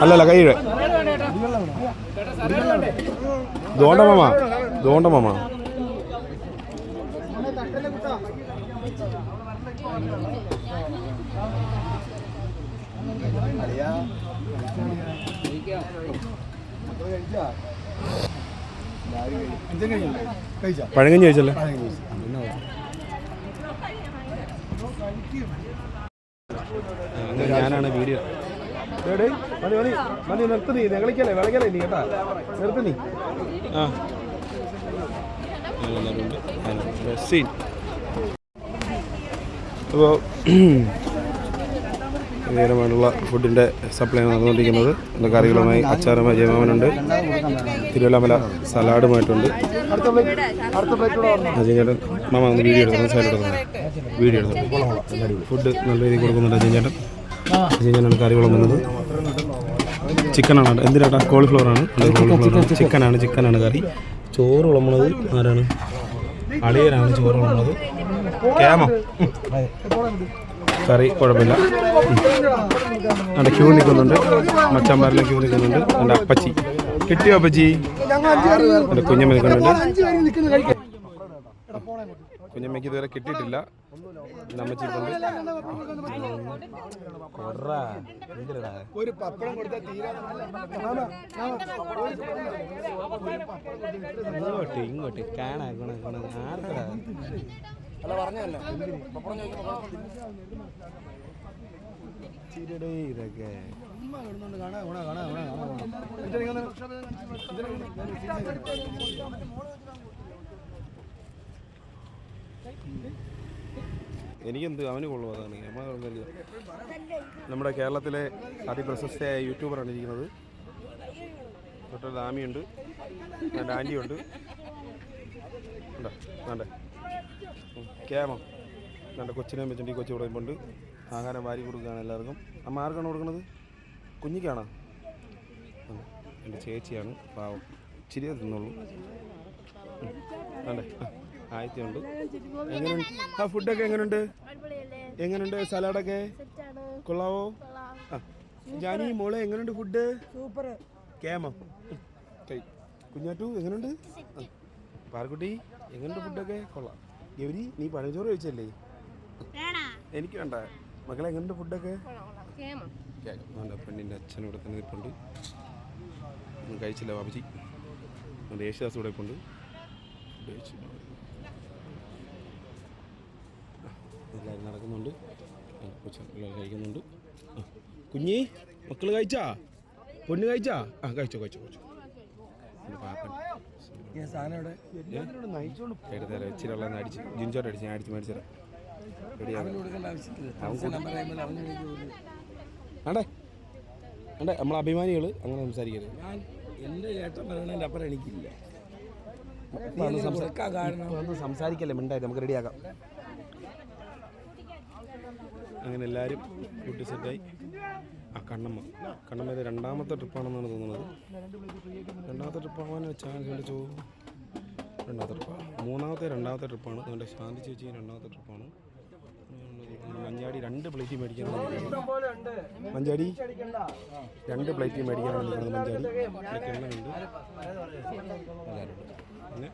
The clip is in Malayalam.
അല്ലല്ല കൈയുടെ ദോണ്ടമാമ പഴങ്കഞ്ഞി കഴിച്ചല്ലേ? ഞാനാണ് വീഡിയോ മതി നിർത്തി നീ കളിക്കല്ലേ വിളക്കല്ലേ നീ കേട്ടാ നിർത്തി നീ. ആ അപ്പോൾ നേരമായുള്ള ഫുഡിൻ്റെ സപ്ലൈ നടന്നുകൊണ്ടിരിക്കുന്നത്. എൻ്റെ കറികളുമായി അച്ചാറുമായി ജയമാമനുണ്ട്, തിരുവല്ലാമല സലാഡുമായിട്ടുണ്ട്. അജയൻ മാമ ഒന്ന് വീഡിയോ എടുക്കുന്നു, വീഡിയോ എടുക്കുന്നു. ഫുഡ് നല്ല രീതിയിൽ കൊടുക്കുന്നുണ്ട് അജയൻ ചേട്ടൻ. കറികളും വന്നത് ചിക്കനാണ്. എന്തിനാട്ടാ? കോളിഫ്ലവറാണ്. ചിക്കനാണ് കറി. ചോറ് വിളമ്പുന്നത് ആരാണ്? അളിയനാണ് ചോറ് വിളമ്പുന്നത്. ക്യാമോ കറി കുഴപ്പമില്ല. എൻ്റെ ക്യൂ നിൽക്കുന്നുണ്ട്, മച്ചന്മാരെല്ലാം ക്യൂ നിൽക്കുന്നുണ്ട്. എൻ്റെ അപ്പച്ചി കിട്ടിയോ? അപ്പച്ചി എൻ്റെ കുഞ്ഞമ്മ നിൽക്കുന്നുണ്ട്. കുഞ്ഞമ്മയ്ക്ക് ഇതുവരെ കിട്ടിയിട്ടില്ല. നമ്മച്ചിട്ടുണ്ട്. ഇങ്ങോട്ട് കാണാ ആർക്കടാ ഇതൊക്കെ എനിക്കെന്ത് അവന് കൊള്ളുന്നതാണ്. നമ്മുടെ കേരളത്തിലെ അതിപ്രശസ്തയായ യൂട്യൂബറാണ് ഇരിക്കുന്നത്. തൊട്ടൊരു ആമിയുണ്ട്, എൻ്റെ ആൻറ്റിയുണ്ട്. വേണ്ടേ ക്യാമോ എൻ്റെ കൊച്ചിനെ വെച്ചിട്ട് ഈ കൊച്ചു കൊടുക്കുന്നുണ്ട്. ആഹാരം വാരി കൊടുക്കുകയാണ് എല്ലാവർക്കും. അമ്മ ആർക്കാണ് കൊടുക്കുന്നത്? കുഞ്ഞിക്കാണോ? എൻ്റെ ചേച്ചിയാണ്, പാവം ഇച്ചിരിയേ തിന്നുള്ളൂ. വേണ്ടേ ആയിരത്തിയുണ്ട്. എങ്ങനെയുണ്ട് ആ ഫുഡൊക്കെ? എങ്ങനെയുണ്ട് സലാഡൊക്കെ? കൊള്ളാവോ? ആ ജാനി മോളെ എങ്ങനെയുണ്ട് ഫുഡ്? സൂപ്പർ. ക്യാമോ കുഞ്ഞാറ്റു എങ്ങനെയുണ്ട്? പാർക്കുട്ടി എങ്ങനെയുണ്ട് ഫുഡൊക്കെ? കൊള്ളാം. ഗൗരി നീ പഴഞ്ചോറ് കഴിച്ചല്ലേ? എനിക്ക് വേണ്ട. മക്കളെ എങ്ങനെയുണ്ട് ഫുഡൊക്കെ? വേണ്ട. പെണ്ണിൻ്റെ അച്ഛനും ഇവിടെ തന്നെ നിൽപ്പുണ്ട്. ഒന്നും കഴിച്ചില്ല ബാബുജി. എൻ്റെ യേശുദാസ് ഇവിടെ ഇപ്പുണ്ട്. എല്ലാവരും നടക്കുന്നുണ്ട്, എല്ലാവരും കഴിക്കുന്നുണ്ട്. കുഞ്ഞി മക്കൾ കഴിച്ചാ? പൊണ്ണ് കഴിച്ചാ? ആ കഴിച്ചോ. പാപ്പൻ എടുത്തരാം. ഇച്ചിരി ഉള്ള അടിച്ച് ജിൻചോട്ട് അടിച്ച് ഞാൻ അടിച്ച് മേടിച്ചരാം. വേണ്ടേ നമ്മളെ അഭിമാനികൾ അങ്ങനെ സംസാരിക്കരുത്. എൻ്റെ ചേട്ടൻ പറയണതിൻ്റെ അപ്പുറം എനിക്കില്ല. സംസാരിക്കല്ലേ മിണ്ടായി, നമുക്ക് റെഡിയാക്കാം. അങ്ങനെ എല്ലാവരും ഫുഡ് സെറ്റായി. ആ കണ്ണമ്മ ഇത് രണ്ടാമത്തെ ട്രിപ്പാണെന്നാണ് തോന്നുന്നത്. രണ്ടാമത്തെ ട്രിപ്പാകാൻ ചാൻസ് ഉണ്ട്. രണ്ടാമത്തെ ട്രിപ്പാണ്. അതുകൊണ്ട് ശാന്തി ചേച്ചി രണ്ടാമത്തെ ട്രിപ്പാണ്. മഞ്ചാടി 2 പ്ലേറ്റ് മേടിക്കാനാണ്. മഞ്ചാടി 2 പ്ലേറ്റ് മേടിക്കാനാണ് നിൽക്കുന്നത്. മഞ്ചാടി എണ്ണയുണ്ട് എല്ലാവരും. പിന്നെ